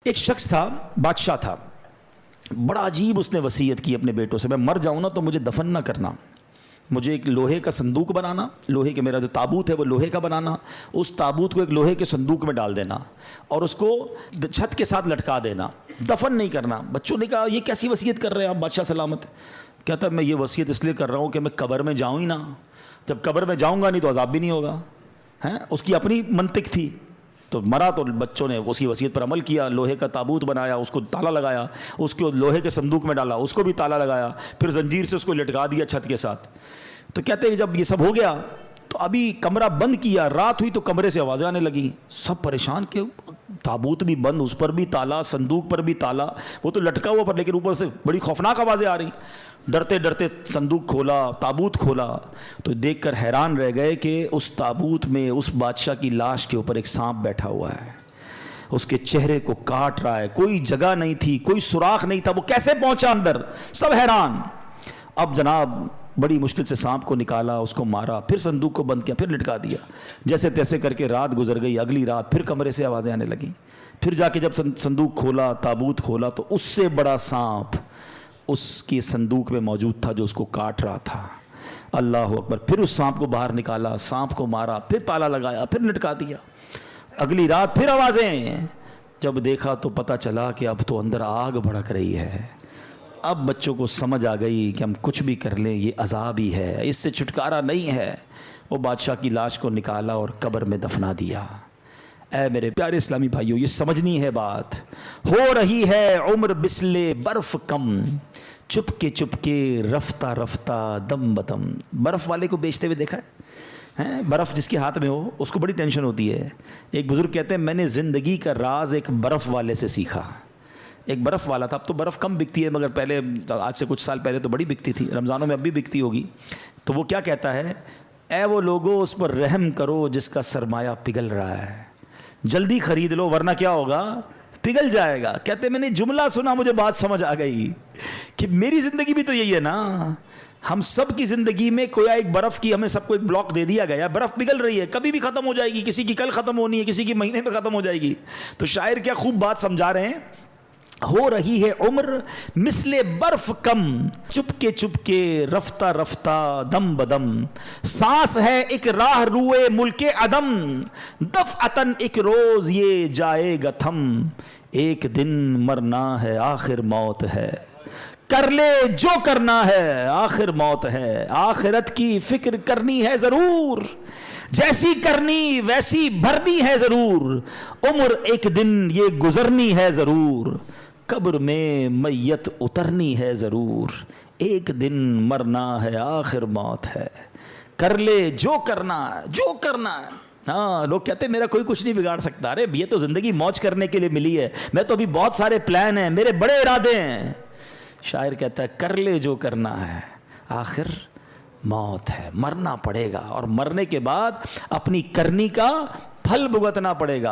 ایک شخص تھا، بادشاہ تھا، بڑا عجیب اس نے وصیت کی اپنے بیٹوں سے، میں مر جاؤں نا تو مجھے دفن نہ کرنا، مجھے ایک لوہے کا صندوق بنانا، لوہے کے میرا جو تابوت ہے وہ لوہے کا بنانا، اس تابوت کو ایک لوہے کے صندوق میں ڈال دینا اور اس کو چھت کے ساتھ لٹکا دینا، دفن نہیں کرنا۔ بچوں نے کہا یہ کیسی وصیت کر رہے ہیں آپ بادشاہ سلامت؟ کہتا میں یہ وصیت اس لیے کر رہا ہوں کہ میں قبر میں جاؤں ہی نا، جب قبر میں جاؤں گا نہیں تو عذاب بھی نہیں ہوگا۔ اس کی اپنی منطق تھی، تو مرا تو بچوں نے اس کی وصیت پر عمل کیا، لوہے کا تابوت بنایا، اس کو تالا لگایا، اس کو لوہے کے صندوق میں ڈالا، اس کو بھی تالا لگایا، پھر زنجیر سے اس کو لٹکا دیا چھت کے ساتھ۔ تو کہتے ہیں جب یہ سب ہو گیا تو ابھی کمرہ بند کیا، رات ہوئی تو کمرے سے آوازیں آنے لگی، سب پریشان کہ تابوت بھی بند، اس پر بھی تالا، صندوق پر بھی تالا، وہ تو لٹکا ہوا پر لیکن اوپر سے بڑی خوفناک آوازیں آ رہی۔ ڈرتے ڈرتے صندوق کھولا، تابوت کھولا تو دیکھ کر حیران رہ گئے کہ اس تابوت میں اس بادشاہ کی لاش کے اوپر ایک سانپ بیٹھا ہوا ہے، اس کے چہرے کو کاٹ رہا ہے، کوئی جگہ نہیں تھی، کوئی سوراخ نہیں تھا، وہ کیسے پہنچا اندر؟ سب حیران۔ اب جناب بڑی مشکل سے سانپ کو نکالا، اس کو مارا، پھر صندوق کو بند کیا، پھر لٹکا دیا، جیسے تیسے کر کے رات گزر گئی۔ اگلی رات پھر کمرے سے آوازیں آنے لگیں، پھر جا کے جب صندوق کھولا، تابوت کھولا تو اس سے بڑا سانپ اس کے صندوق میں موجود تھا جو اس کو کاٹ رہا تھا۔ اللہ اکبر! پھر اس سانپ کو باہر نکالا، سانپ کو مارا، پھر تالا لگایا، پھر لٹکا دیا۔ اگلی رات پھر آوازیں، جب دیکھا تو پتہ چلا کہ اب تو اندر آگ بھڑک رہی ہے۔ اب بچوں کو سمجھ آ گئی کہ ہم کچھ بھی کر لیں یہ عذاب ہی ہے، اس سے چھٹکارا نہیں ہے۔ وہ بادشاہ کی لاش کو نکالا اور قبر میں دفنا دیا۔ اے میرے پیارے اسلامی بھائیوں، یہ سمجھنی ہے بات۔ ہو رہی ہے عمر بسلے برف کم، چپ کے رفتہ رفتہ دم بدم۔ برف والے کو بیچتے ہوئے دیکھا ہے؟ برف جس کے ہاتھ میں ہو اس کو بڑی ٹینشن ہوتی ہے۔ ایک بزرگ کہتے ہیں میں نے زندگی کا راز ایک برف والے سے سیکھا۔ ایک برف والا تھا، اب تو برف کم بکتی ہے مگر پہلے، آج سے کچھ سال پہلے تو بڑی بکتی تھی، رمضانوں میں اب بھی بکتی ہوگی۔ تو وہ کیا کہتا ہے؟ اے وہ لوگو اس پر رحم کرو جس کا سرمایہ پگھل رہا ہے، جلدی خرید لو ورنہ کیا ہوگا؟ پگھل جائے گا۔ کہتے میں نے جملہ سنا، مجھے بات سمجھ آ گئی کہ میری زندگی بھی تو یہی ہے نا، ہم سب کی زندگی میں کوئی ایک برف کی، ہمیں سب کو ایک بلاک دے دیا گیا، برف پگھل رہی ہے، کبھی بھی ختم ہو جائے گی، کسی کی کل ختم ہونی ہے، کسی کی مہینے میں ختم ہو جائے گی۔ تو شاعر کیا خوب بات سمجھا رہے ہیں، ہو رہی ہے عمر مثل برف کم، چپ کے رفتہ رفتہ دم بدم، سانس ہے ایک راہ روئے ملک عدم، دفعتن ایک روز یہ جائے گا تھم، ایک دن مرنا ہے آخر موت ہے، کر لے جو کرنا ہے آخر موت ہے، آخرت کی فکر کرنی ہے ضرور، جیسی کرنی ویسی بھرنی ہے ضرور، عمر ایک دن یہ گزرنی ہے ضرور، قبر میں میت اترنی ہے ضرور، ایک دن مرنا ہے آخر موت ہے، کر لے جو کرنا ہے۔ ہاں، لوگ کہتے ہیں میرا کوئی کچھ نہیں بگاڑ سکتا، ارے یہ تو زندگی موج کرنے کے لیے ملی ہے، میں تو ابھی بہت سارے پلان ہیں، میرے بڑے ارادے ہیں۔ شاعر کہتا ہے کر لے جو کرنا ہے آخر موت ہے، مرنا پڑے گا اور مرنے کے بعد اپنی کرنی کا پھل بھگتنا پڑے گا۔